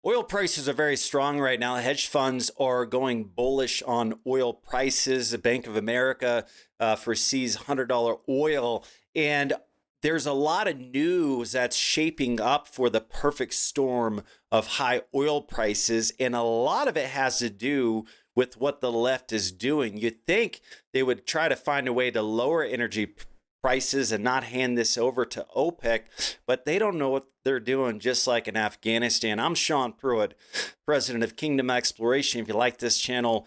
Oil prices are very strong right now. Hedge funds are going bullish on oil prices. The Bank of America foresees $100 oil. And there's a lot of news that's shaping up for the perfect storm of high oil prices. And a lot of it has to do with what the left is doing. You'd think they would try to find a way to lower energy prices and not hand this over to OPEC, but they don't know what they're doing, just like in Afghanistan. I'm Sean Pruitt, president of Kingdom Exploration. If you like this channel,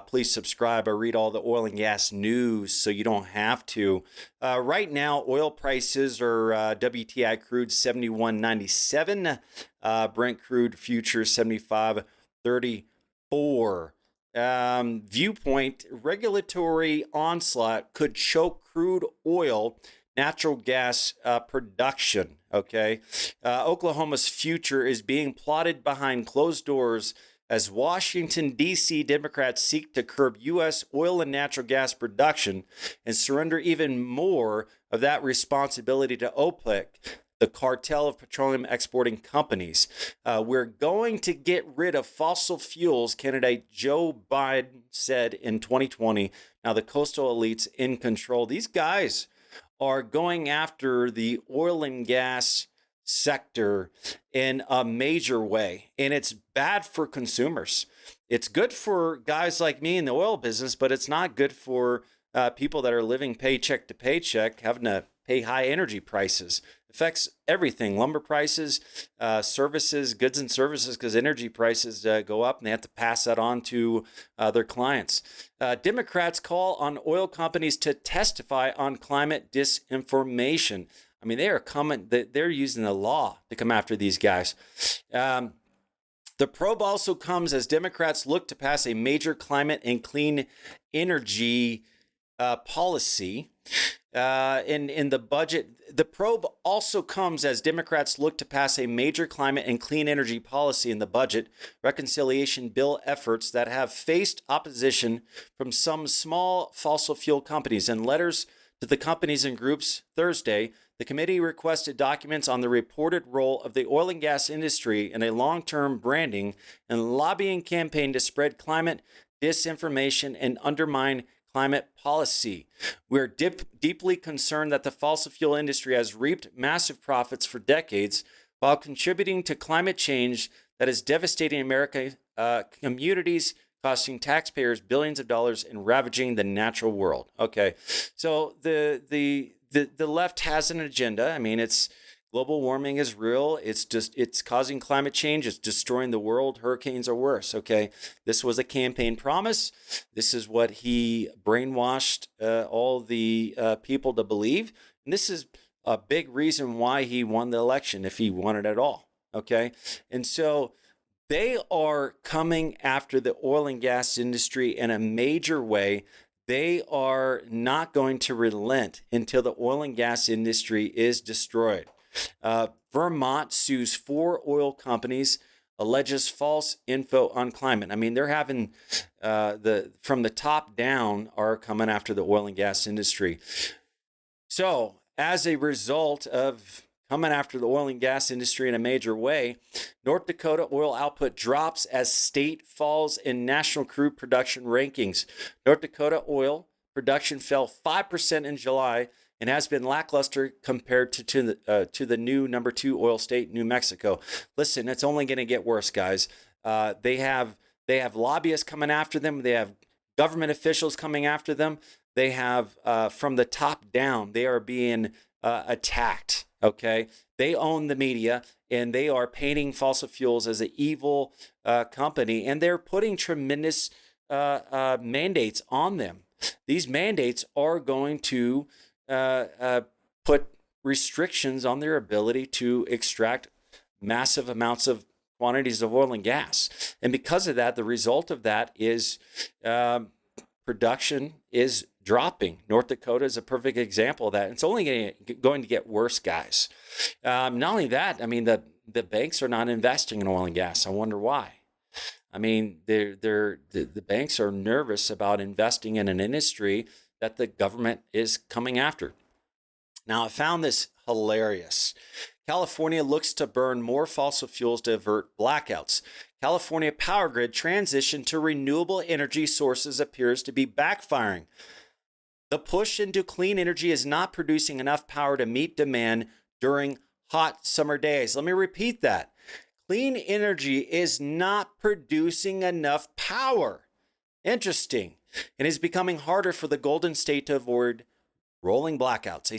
please subscribe. I read all the oil and gas news so you don't have to. Right now, oil prices are WTI crude 71.97, Brent crude futures 75.34. Viewpoint: regulatory onslaught could choke crude oil, natural gas production. Okay. Oklahoma's future is being plotted behind closed doors as Washington, D.C. Democrats seek to curb U.S. oil and natural gas production and surrender even more of that responsibility to OPEC, the cartel of petroleum exporting companies. We're going to get rid of fossil fuels, candidate Joe Biden said in 2020. Now the coastal elites in control. These guys are going after the oil and gas sector in a major way, and it's bad for consumers. It's good for guys like me in the oil business, but it's not good for people that are living paycheck to paycheck, having to pay high energy prices. Affects everything: lumber prices, services, goods and services, because energy prices go up and they have to pass that on to their clients. Democrats call on oil companies to testify on climate disinformation. I mean, they're using the law to come after these guys. The probe also comes as Democrats look to pass a major climate and clean energy policy. In the budget, the probe also comes as Democrats look to pass a major climate and clean energy policy in the budget reconciliation bill efforts that have faced opposition from some small fossil fuel companies. In letters to the companies and groups Thursday, the committee requested documents on the reported role of the oil and gas industry in a long-term branding and lobbying campaign to spread climate disinformation and undermine climate policy. We're deeply concerned that the fossil fuel industry has reaped massive profits for decades while contributing to climate change that is devastating American communities, costing taxpayers billions of dollars and ravaging the natural world. Okay, so the left has an agenda. I mean, it's global warming is real. It's causing climate change. It's destroying the world. Hurricanes are worse. Okay. This was a campaign promise. This is what he brainwashed all the people to believe. And this is a big reason why he won the election, if he won it at all. Okay. And so they are coming after the oil and gas industry in a major way. They are not going to relent until the oil and gas industry is destroyed. Vermont sues 4 oil companies, alleges false info on climate. I mean, they're having from the top down are coming after the oil and gas industry. So as a result of coming after the oil and gas industry in a major way, North Dakota oil output drops as state falls in national crude production rankings. North Dakota oil production fell 5% in July and has been lackluster compared to the new number 2 oil state, New Mexico. Listen, it's only going to get worse, guys. They have lobbyists coming after them. They have government officials coming after them. They have from the top down. They are being attacked. Okay, they own the media and they are painting fossil fuels as an evil company, and they're putting tremendous mandates on them. These mandates are going to put restrictions on their ability to extract massive amounts of quantities of oil and gas. And because of that, the result of that is production is dropping. North Dakota is a perfect example of that. It's only going to get worse, guys. Not only that, I mean, the banks are not investing in oil and gas. I wonder why. I mean, the banks are nervous about investing in an industry that the government is coming after. Now, I found this hilarious. California looks to burn more fossil fuels to avert blackouts. California power grid transition to renewable energy sources appears to be backfiring. The push into clean energy is not producing enough power to meet demand during hot summer days. Let me repeat that. Clean energy is not producing enough power. Interesting. It is becoming harder for the Golden State to avoid rolling blackouts.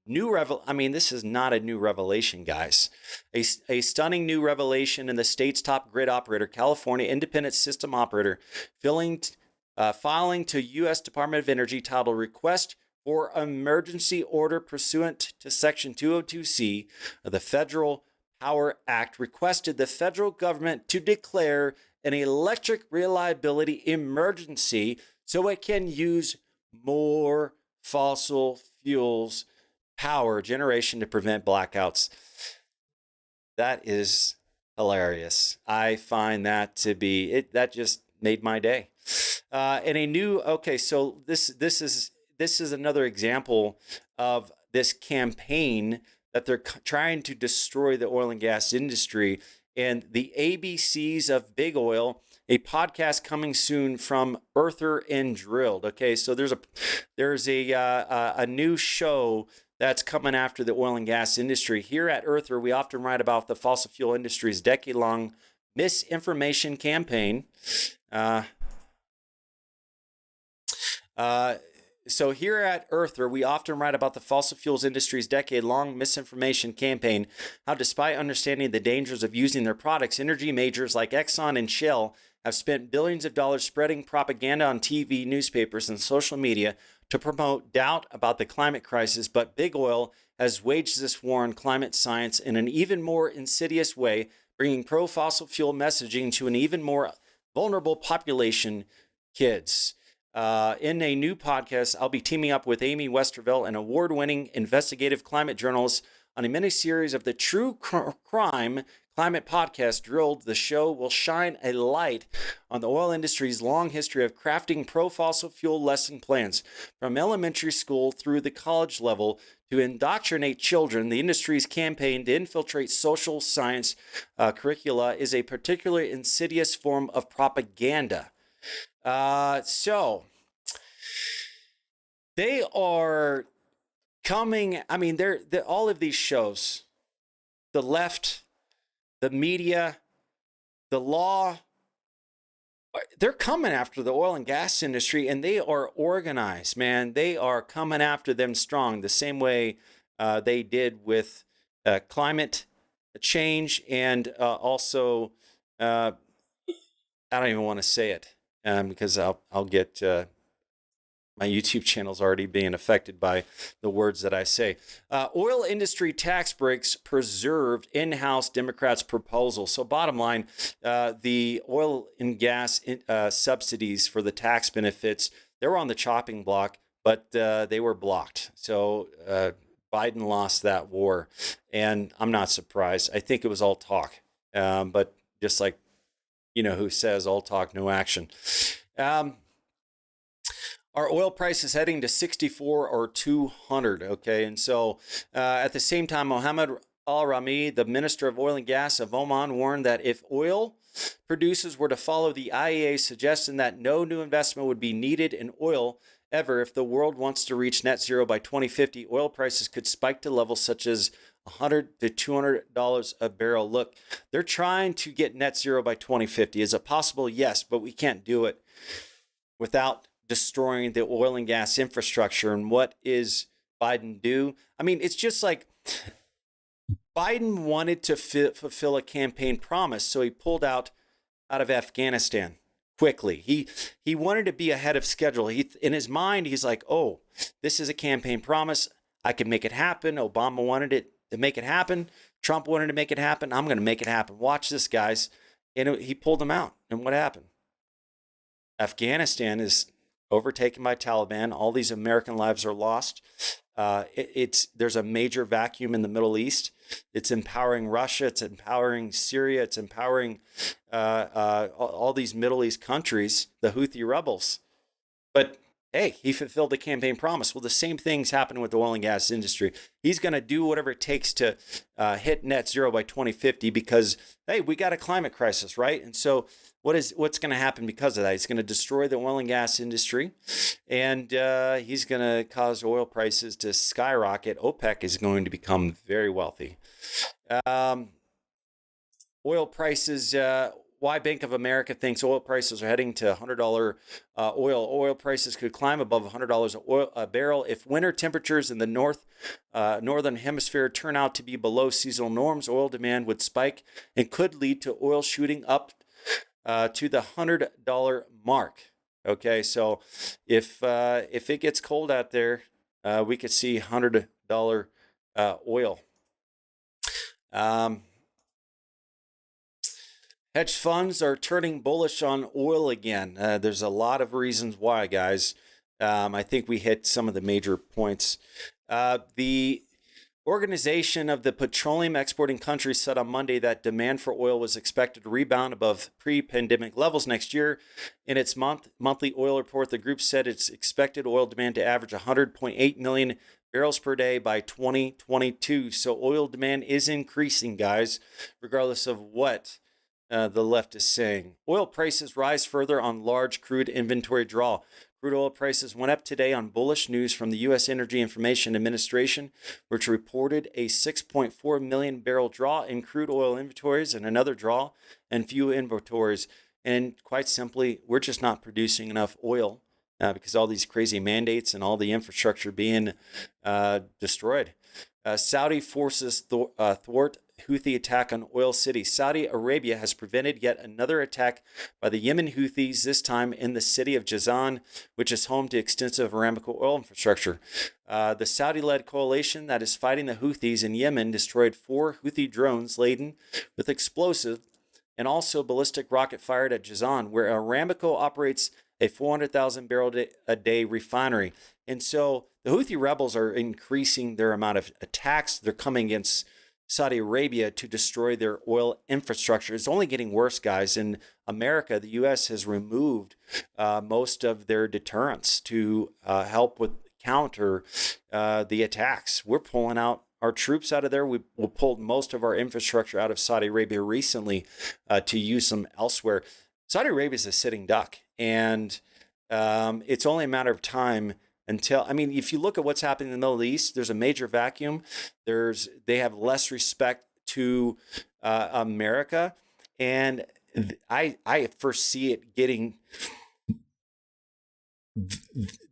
This is not a new revelation, guys. A stunning new revelation in the state's top grid operator, California Independent System Operator, filing to U.S. Department of Energy titled Request for Emergency Order pursuant to Section 202C of the Federal Power Act, requested the federal government to declare an electric reliability emergency so it can use more fossil fuels power generation to prevent blackouts. That is hilarious. I find that to be it. That just made my day. And a new so this is another example of this campaign that they're trying to destroy the oil and gas industry and the ABCs of big oil. A podcast coming soon from Earther and Drilled. Okay, so there's a new show that's coming after the oil and gas industry. Here at Earther, we often write about the fossil fuel industry's decade-long misinformation campaign. So here at Earther, we often write about the fossil fuels industry's decade-long misinformation campaign, how despite understanding the dangers of using their products, energy majors like Exxon and Shell have spent billions of dollars spreading propaganda on TV, newspapers, and social media to promote doubt about the climate crisis. But big oil has waged this war on climate science in an even more insidious way, bringing pro-fossil fuel messaging to an even more vulnerable population, kids. In a new podcast, I'll be teaming up with Amy Westervelt, an award-winning investigative climate journalist, on a mini-series of the True Crime Climate Podcast, Drilled. The show will shine a light on the oil industry's long history of crafting pro-fossil fuel lesson plans. From elementary school through the college level to indoctrinate children, the industry's campaign to infiltrate social science curricula is a particularly insidious form of propaganda. So they are coming. I mean, they're all of these shows, the left, the media, the law, they're coming after the oil and gas industry, and they are organized, man. They are coming after them strong, the same way they did with climate change and also, I don't even want to say it. Because I'll get my YouTube channel's already being affected by the words that I say. Oil industry tax breaks preserved in-house Democrats' proposal. So bottom line, the oil and gas subsidies for the tax benefits, they were on the chopping block, but they were blocked. So Biden lost that war, and I'm not surprised. I think it was all talk, but just like who says all talk, no action. Our oil price is heading to 64 or 200. Okay. And so at the same time, Mohammed Al-Rami, the Minister of Oil and Gas of Oman, warned that if oil producers were to follow the IEA's suggestion that no new investment would be needed in oil ever, if the world wants to reach net zero by 2050, oil prices could spike to levels such as $100 to $200 a barrel. Look, they're trying to get net zero by 2050. Is it possible? Yes, but we can't do it without destroying the oil and gas infrastructure. And what is Biden do? I mean, it's just like Biden wanted to fulfill a campaign promise, so he pulled out of Afghanistan quickly. He wanted to be ahead of schedule. In his mind, he's like, oh, this is a campaign promise. I can make it happen. Obama wanted it to make it happen. Trump wanted to make it happen. I'm going to make it happen. Watch this, guys. And he pulled them out. And what happened? Afghanistan is overtaken by Taliban. All these American lives are lost. There's a major vacuum in the Middle East. It's empowering Russia. It's empowering Syria. It's empowering all these Middle East countries, the Houthi rebels. But hey, he fulfilled the campaign promise. Well, the same thing's happening with the oil and gas industry. He's going to do whatever it takes to hit net zero by 2050 because, hey, we got a climate crisis, right? And so what's going to happen because of that? He's going to destroy the oil and gas industry, and he's going to cause oil prices to skyrocket. OPEC is going to become very wealthy. Oil prices, why Bank of America thinks oil prices are heading to $100 oil. Oil prices could climb above $100 a barrel if winter temperatures in the northern hemisphere turn out to be below seasonal norms. Oil demand would spike and could lead to oil shooting up to the $100 mark. Okay, so if it gets cold out there, we could see $100 oil. Hedge funds are turning bullish on oil again. There's a lot of reasons why, guys. I think we hit some of the major points. The Organization of the Petroleum Exporting Countries said on Monday that demand for oil was expected to rebound above pre-pandemic levels next year. In its monthly oil report, the group said its expected oil demand to average 100.8 million barrels per day by 2022. So oil demand is increasing, guys, regardless of what the left is saying. Oil prices rise further on large crude inventory draw. Crude oil prices went up today on bullish news from the U.S. Energy Information Administration, which reported a 6.4 million barrel draw in crude oil inventories and another draw in few inventories. And quite simply, we're just not producing enough oil because all these crazy mandates and all the infrastructure being destroyed. Saudi forces thwart Houthi attack on oil city. Saudi Arabia has prevented yet another attack by the Yemen Houthis, this time in the city of Jazan, which is home to extensive Aramco oil infrastructure. The Saudi-led coalition that is fighting the Houthis in Yemen destroyed 4 Houthi drones laden with explosive and also ballistic rocket fired at Jazan, where Aramco operates a 400,000 barrel a day refinery. And so the Houthi rebels are increasing their amount of attacks. They're coming against Saudi Arabia to destroy their oil infrastructure. It's only getting worse, guys. In America, the U.S. has removed most of their deterrence to help with counter the attacks. We're pulling out our troops out of there. We pulled most of our infrastructure out of Saudi Arabia recently to use them elsewhere. Saudi Arabia is a sitting duck, and it's only a matter of time until, I mean, if you look at what's happening in the Middle East, there's a major vacuum. They have less respect to America, and I foresee it getting,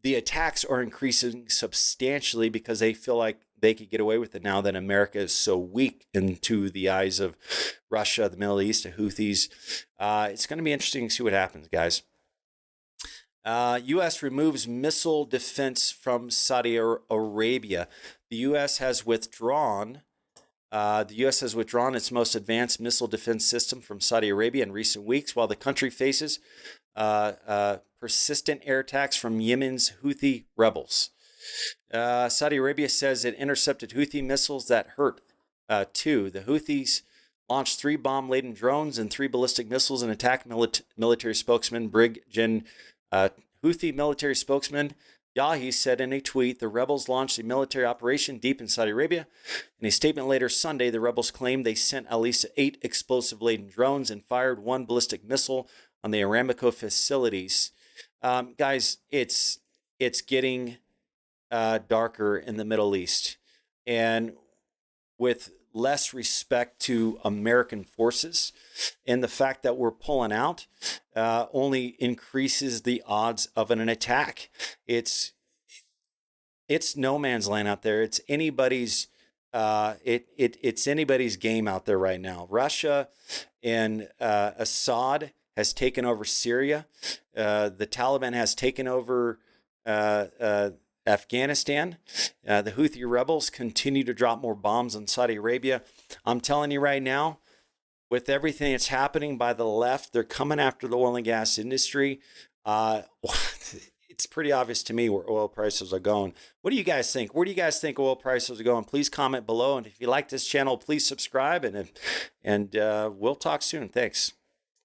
the attacks are increasing substantially because they feel like they could get away with it now that America is so weak into the eyes of Russia, the Middle East, the Houthis. It's going to be interesting to see what happens, guys. U.S. removes missile defense from Saudi Arabia. The U.S. has withdrawn its most advanced missile defense system from Saudi Arabia in recent weeks, while the country faces persistent air attacks from Yemen's Houthi rebels. Saudi Arabia says it intercepted Houthi missiles that hurt 2. The Houthis launched 3 bomb-laden drones and 3 ballistic missiles and attacked military spokesman Brig Gen. Houthi military spokesman Yahi said in a tweet, the rebels launched a military operation deep in Saudi Arabia. In a statement later Sunday, the rebels claimed they sent at least 8 explosive-laden drones and fired 1 ballistic missile on the Aramco facilities. Guys, it's getting darker in the Middle East, and with less respect to American forces, and the fact that we're pulling out only increases the odds of an attack. It's no man's land out there. It's anybody's it's anybody's game out there right now. Russia and Assad has taken over Syria. The Taliban has taken over Afghanistan. The Houthi rebels continue to drop more bombs on Saudi Arabia. I'm telling you right now, with everything that's happening by the left, they're coming after the oil and gas industry. It's pretty obvious to me where oil prices are going. What do you guys think? Where do you guys think oil prices are going? Please comment below. And if you like this channel, please subscribe. And we'll talk soon. Thanks.